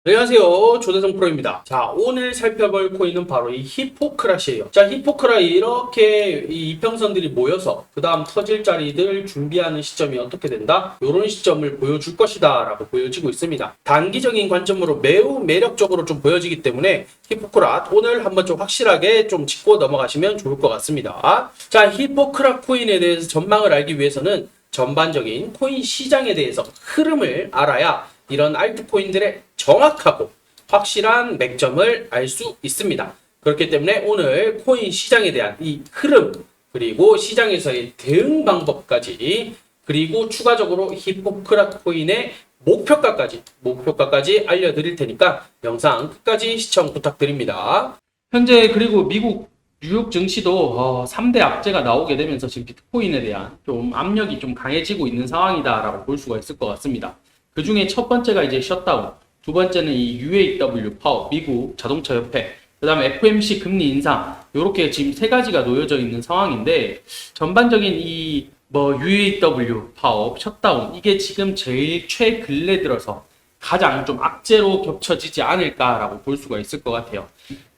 안녕하세요. 조대성 프로입니다. 자, 오늘 살펴볼 코인은 바로 이 히포크라시예요. 자, 히포크라 이렇게 이 이평선들이 모여서 그 다음 터질 자리들 준비하는 시점이 어떻게 된다? 이런 시점을 보여줄 것이다 라고 보여지고 있습니다. 단기적인 관점으로 매우 매력적으로 좀 보여지기 때문에 히포크라 오늘 한번 좀 확실하게 좀 짚고 넘어가시면 좋을 것 같습니다. 자, 히포크라 코인에 대해서 전망을 알기 위해서는 전반적인 코인 시장에 대해서 흐름을 알아야 이런 알트코인들의 정확하고 확실한 맥점을 알 수 있습니다. 그렇기 때문에 오늘 코인 시장에 대한 이 흐름, 그리고 시장에서의 대응 방법까지, 그리고 추가적으로 히포크라 코인의 목표가까지 알려드릴 테니까 영상 끝까지 시청 부탁드립니다. 현재 그리고 미국 뉴욕 증시도 3대 악재가 나오게 되면서 지금 비트코인에 대한 좀 압력이 좀 강해지고 있는 상황이다라고 볼 수가 있을 것 같습니다. 그 중에 첫 번째가 이제 셧다운, 두 번째는 이 UAW 파업, 미국 자동차 협회, 그 다음에 FOMC 금리 인상, 요렇게 지금 세 가지가 놓여져 있는 상황인데, 전반적인 이 UAW 파업, 셧다운, 이게 지금 제일 최근래 들어서 가장 좀 악재로 겹쳐지지 않을까라고 볼 수가 있을 것 같아요.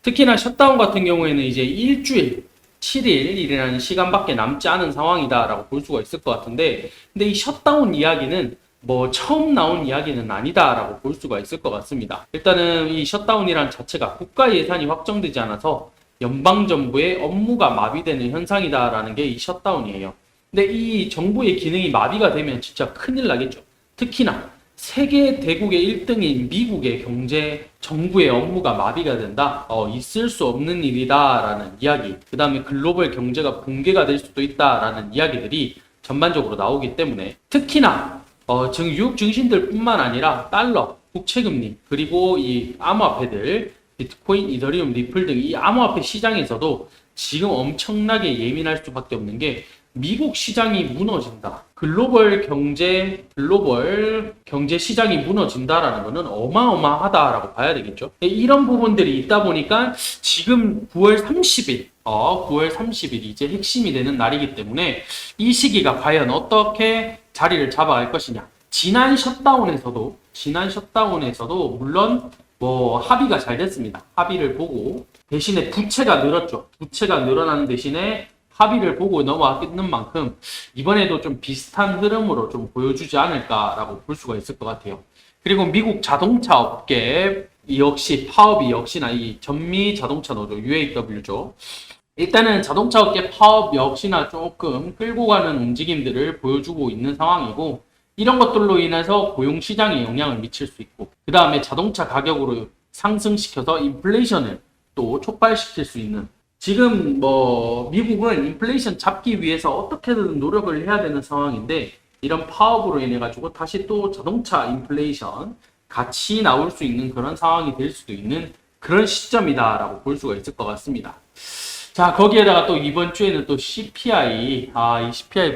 특히나 셧다운 같은 경우에는 이제 일주일, 7일이라는 시간밖에 남지 않은 상황이다라고 볼 수가 있을 것 같은데, 근데 이 셧다운 이야기는 처음 나온 이야기는 아니다라고 볼 수가 있을 것 같습니다. 일단은 이 셧다운이란 자체가 국가 예산이 확정되지 않아서 연방정부의 업무가 마비되는 현상이다라는 게 이 셧다운이에요. 근데 이 정부의 기능이 마비가 되면 진짜 큰일 나겠죠. 특히나 세계 대국의 1등인 미국의 경제, 정부의 업무가 마비가 된다? 있을 수 없는 일이다라는 이야기, 그 다음에 글로벌 경제가 붕괴가 될 수도 있다라는 이야기들이 전반적으로 나오기 때문에, 특히나 지금 유럽 증신들 뿐만 아니라 달러, 국채금리, 그리고 이 암호화폐들, 비트코인, 이더리움, 리플 등 이 암호화폐 시장에서도 지금 엄청나게 예민할 수밖에 없는 게 미국 시장이 무너진다. 글로벌 경제 시장이 무너진다라는 것은 어마어마하다라고 봐야 되겠죠. 이런 부분들이 있다 보니까 지금 9월 30일 이제 핵심이 되는 날이기 때문에 이 시기가 과연 어떻게 자리를 잡아갈 것이냐. 지난 셧다운에서도 물론 합의가 잘 됐습니다. 합의를 보고 대신에 부채가 늘었죠. 부채가 늘어나는 대신에 합의를 보고 넘어왔는 만큼 이번에도 좀 비슷한 흐름으로 좀 보여주지 않을까라고 볼 수가 있을 것 같아요. 그리고 미국 자동차 업계 역시 파업이 역시나 이 전미 자동차 노조 UAW죠. 일단은 자동차 업계 파업 역시나 조금 끌고 가는 움직임들을 보여주고 있는 상황이고, 이런 것들로 인해서 고용 시장에 영향을 미칠 수 있고, 그 다음에 자동차 가격으로 상승시켜서 인플레이션을 또 촉발시킬 수 있는, 지금 미국은 인플레이션 잡기 위해서 어떻게든 노력을 해야 되는 상황인데, 이런 파업으로 인해 가지고 다시 또 자동차 인플레이션 같이 나올 수 있는 그런 상황이 될 수도 있는 그런 시점이다라고 볼 수가 있을 것 같습니다. 자, 거기에다가 또 이번 주에는 또 CPI, 이 CPI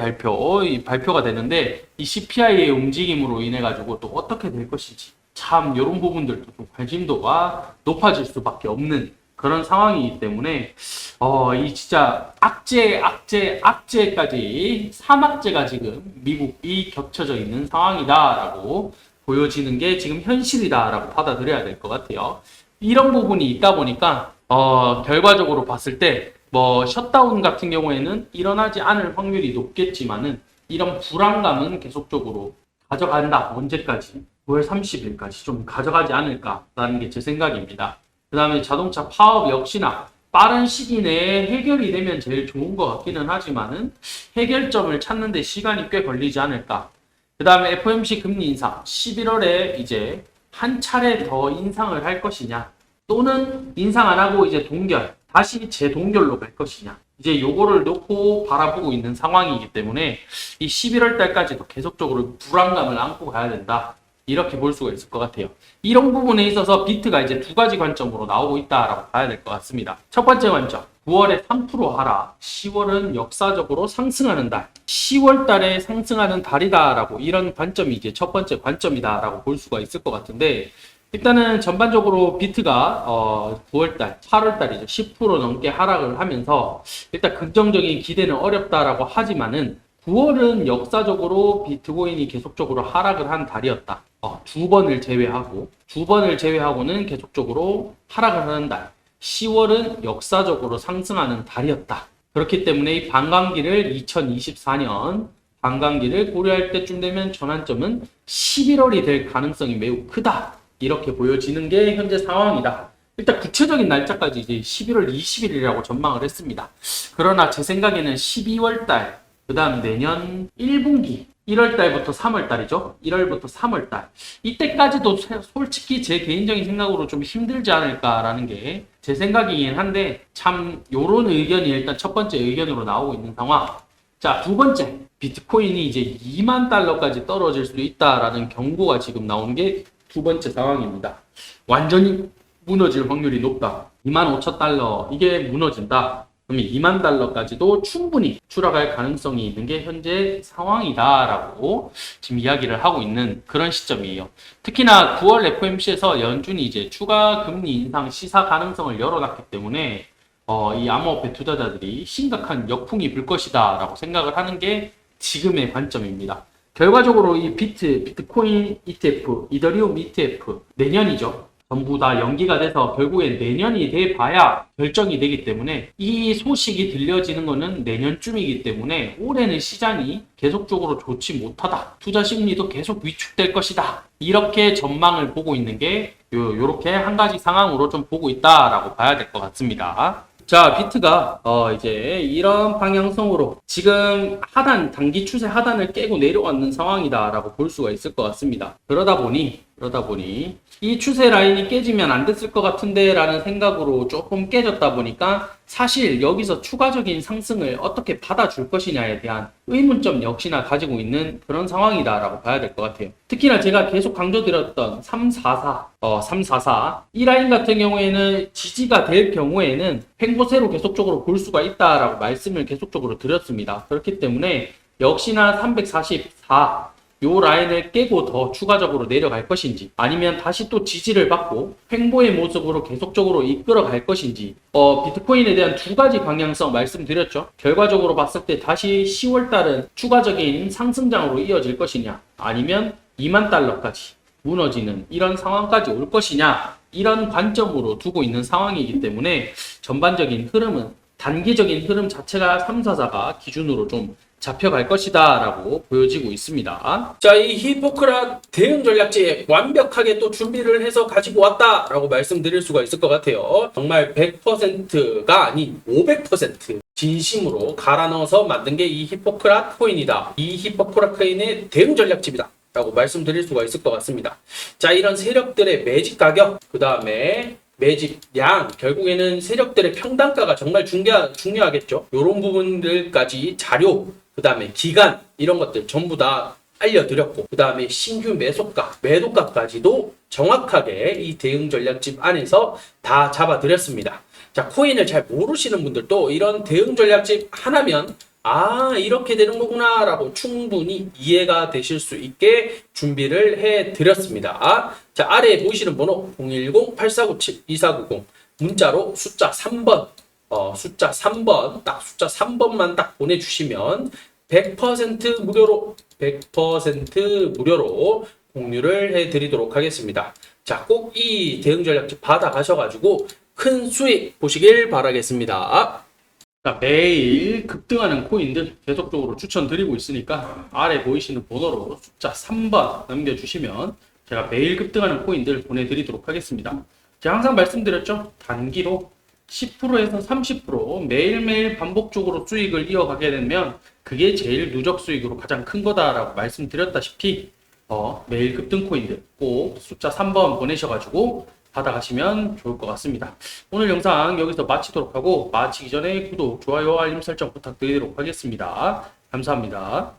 발표가 되는데, 이 CPI의 움직임으로 인해 가지고 또 어떻게 될 것인지, 참 이런 부분들도 좀 관심도가 높아질 수밖에 없는 그런 상황이기 때문에 이 진짜 악재까지 3악재가 지금 미국이 겹쳐져 있는 상황이다라고 보여지는 게 지금 현실이다라고 받아들여야 될 것 같아요. 이런 부분이 있다 보니까 결과적으로 봤을 때 셧다운 같은 경우에는 일어나지 않을 확률이 높겠지만은, 이런 불안감은 계속적으로 가져간다. 언제까지? 9월 30일까지 좀 가져가지 않을까라는 게 제 생각입니다. 그 다음에 자동차 파업 역시나 빠른 시기 내에 해결이 되면 제일 좋은 것 같기는 하지만은 해결점을 찾는 데 시간이 꽤 걸리지 않을까. 그 다음에 FOMC 금리 인상 11월에 이제 한 차례 더 인상을 할 것이냐, 또는 인상 안 하고 이제 다시 재동결로 갈 것이냐, 이제 요거를 놓고 바라보고 있는 상황이기 때문에 이 11월 달까지도 계속적으로 불안감을 안고 가야 된다, 이렇게 볼 수가 있을 것 같아요. 이런 부분에 있어서 비트가 이제 두 가지 관점으로 나오고 있다라고 봐야 될 것 같습니다. 첫 번째 관점, 9월에 3% 하락, 10월은 역사적으로 상승하는 달, 10월 달에 상승하는 달이다라고, 이런 관점이 이제 첫 번째 관점이다라고 볼 수가 있을 것 같은데, 일단은 전반적으로 비트가 9월달, 8월달이죠. 10% 넘게 하락을 하면서 일단 긍정적인 기대는 어렵다라고 하지만은 9월은 역사적으로 비트코인이 계속적으로 하락을 한 달이었다. 두 번을 제외하고는 계속적으로 하락을 하는 달. 10월은 역사적으로 상승하는 달이었다. 그렇기 때문에 이 반감기를 2024년 반감기를 고려할 때쯤 되면 전환점은 11월이 될 가능성이 매우 크다. 이렇게 보여지는 게 현재 상황이다. 일단 구체적인 날짜까지 이제 11월 20일이라고 전망을 했습니다. 그러나 제 생각에는 12월 달, 그 다음 내년 1분기, 1월 달부터 3월 달이죠. 1월부터 3월 달. 이때까지도 솔직히 제 개인적인 생각으로 좀 힘들지 않을까라는 게 제 생각이긴 한데, 참 요런 의견이 일단 첫 번째 의견으로 나오고 있는 상황. 자, 두 번째. 비트코인이 이제 2만 달러까지 떨어질 수도 있다라는 경고가 지금 나온 게 두 번째 상황입니다. 완전히 무너질 확률이 높다. 2만 5천 달러 이게 무너진다. 그러면 2만 달러까지도 충분히 추락할 가능성이 있는 게 현재 상황이다라고 지금 이야기를 하고 있는 그런 시점이에요. 특히나 9월 FOMC에서 연준이 이제 추가 금리 인상 시사 가능성을 열어놨기 때문에 이 암호화폐 투자자들이 심각한 역풍이 불 것이다라고 생각을 하는 게 지금의 관점입니다. 결과적으로 이 비트코인 ETF, 이더리움 ETF 내년이죠. 전부 다 연기가 돼서 결국엔 내년이 돼봐야 결정이 되기 때문에 이 소식이 들려지는 것은 내년쯤이기 때문에 올해는 시장이 계속적으로 좋지 못하다. 투자 심리도 계속 위축될 것이다. 이렇게 전망을 보고 있는 게 요렇게 한 가지 상황으로 좀 보고 있다라고 봐야 될 것 같습니다. 자, 비트가 이제 이런 방향성으로 지금 단기 추세 하단을 깨고 내려왔는 상황이다라고 볼 수가 있을 것 같습니다. 그러다 보니 이 추세 라인이 깨지면 안 됐을 것 같은데 라는 생각으로 조금 깨졌다 보니까 사실 여기서 추가적인 상승을 어떻게 받아줄 것이냐에 대한 의문점 역시나 가지고 있는 그런 상황이다라고 봐야 될 것 같아요. 특히나 제가 계속 강조드렸던 344 이 라인 같은 경우에는 지지가 될 경우에는 횡보세로 계속적으로 볼 수가 있다라고 말씀을 계속적으로 드렸습니다. 그렇기 때문에 역시나 344 요 라인을 깨고 더 추가적으로 내려갈 것인지 아니면 다시 또 지지를 받고 횡보의 모습으로 계속적으로 이끌어 갈 것인지 비트코인에 대한 두 가지 방향성 말씀드렸죠. 결과적으로 봤을 때 다시 10월 달은 추가적인 상승장으로 이어질 것이냐 아니면 2만 달러까지 무너지는 이런 상황까지 올 것이냐 이런 관점으로 두고 있는 상황이기 때문에 전반적인 흐름은 단기적인 흐름 자체가 344가 기준으로 좀 잡혀갈 것이다 라고 보여지고 있습니다. 자, 이 히포크랏 대응 전략지 완벽하게 또 준비를 해서 가지고 왔다 라고 말씀드릴 수가 있을 것 같아요. 정말 100%가 아닌 500% 진심으로 갈아 넣어서 만든 게 이 히포크랏 코인이다. 이 히포크랏 코인의 대응 전략집이다 라고 말씀드릴 수가 있을 것 같습니다. 자, 이런 세력들의 매집 가격, 그 다음에 매집 양, 결국에는 세력들의 평단가가 정말 중요하겠죠. 이런 부분들까지 자료, 그 다음에 기간 이런 것들 전부 다 알려드렸고 그 다음에 신규 매수가, 매도가까지도 정확하게 이 대응 전략집 안에서 다 잡아드렸습니다. 자, 코인을 잘 모르시는 분들도 이런 대응 전략집 하나면 이렇게 되는 거구나 라고 충분히 이해가 되실 수 있게 준비를 해드렸습니다. 자, 아래에 보이시는 번호 010-8497-2490 문자로 숫자 3번 숫자 3번 딱 숫자 3번만 딱 보내주시면 100% 무료로 공유를 해드리도록 하겠습니다. 자, 꼭 이 대응 전략집 받아가셔가지고 큰 수익 보시길 바라겠습니다. 자, 매일 급등하는 코인들 계속적으로 추천드리고 있으니까 아래 보이시는 번호로 숫자 3번 남겨주시면 제가 매일 급등하는 코인들 보내드리도록 하겠습니다. 제가 항상 말씀드렸죠. 단기로 10%에서 30% 매일매일 반복적으로 수익을 이어가게 되면 그게 제일 누적 수익으로 가장 큰 거다라고 말씀드렸다시피 매일 급등 코인들 꼭 숫자 3번 보내셔가지고 받아가시면 좋을 것 같습니다. 오늘 영상 여기서 마치도록 하고 마치기 전에 구독, 좋아요, 알림 설정 부탁드리도록 하겠습니다. 감사합니다.